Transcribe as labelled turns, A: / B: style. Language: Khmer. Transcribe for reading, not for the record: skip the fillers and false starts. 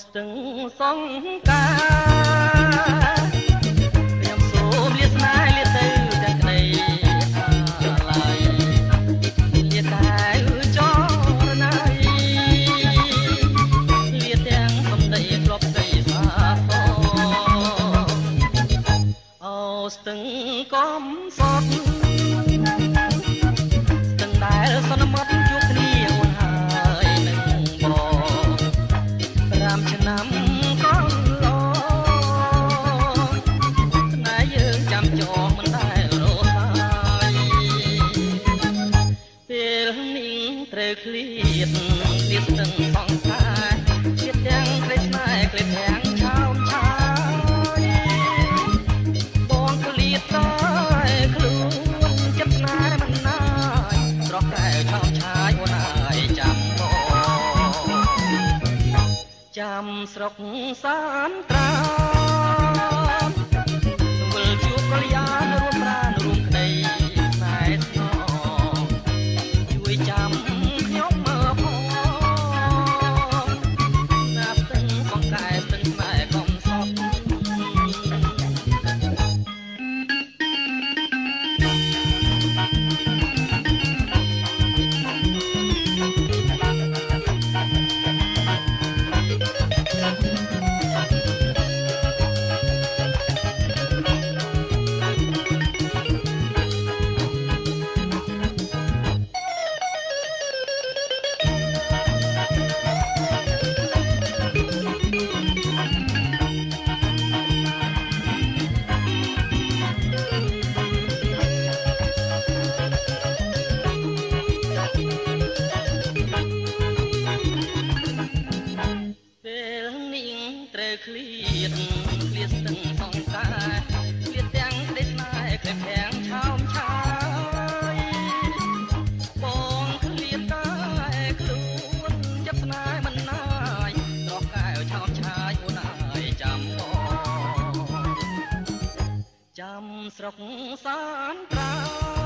A: ស្ទឹងសង្ការខ្ញុំសូមលាស្នេហ៍លាទៅទាំងក្តីអាឡ័យលាតែចរណៃលាទាំងសំដីធ្លាប់ស្ដីសាសអូស្ទឹងកំសត់ស្ទឹងដែលសន្មត់ជួបគ្នាអូនហើយនឹងបង5ឆ្នាំកន្លងស្នេហ៍យើងចាំចងមិនដែលរសាយពេលនេះត្រូវឃ្លៀតលៀតស្ទឹងសង្សារលៀតទាំងក្រីស្នេហ៍ក្លេបទាំងឆោមឆាយបងឃ្លៀតតែខ្លួនចិត្តស្នេហ៍មិនណាយស្រស់តែឆោមឆាយអូនហើយចាំចាំស្រុកសានត្រាវិលជួបកល្យានរួមប្រានរួមក្តីខ្សែស្នងជួយចាំខ្ញុំមើលផងណាស្ទឹងកងកែស្ទឹងស្នេហ៍កំសត់ឃ្លៀតស្ទឹងសង្សារឃ្លៀតទាំងក្តីស្នេហ៍ក្លេបទាំងឆោមឆាយបងឃ្លៀតតែខ្លួនចិត្តស្នេហ៍មិនណាយត្រោះកែវឆោមឆាយអូនហើយចាំបងចាំស្រុកសានត្រា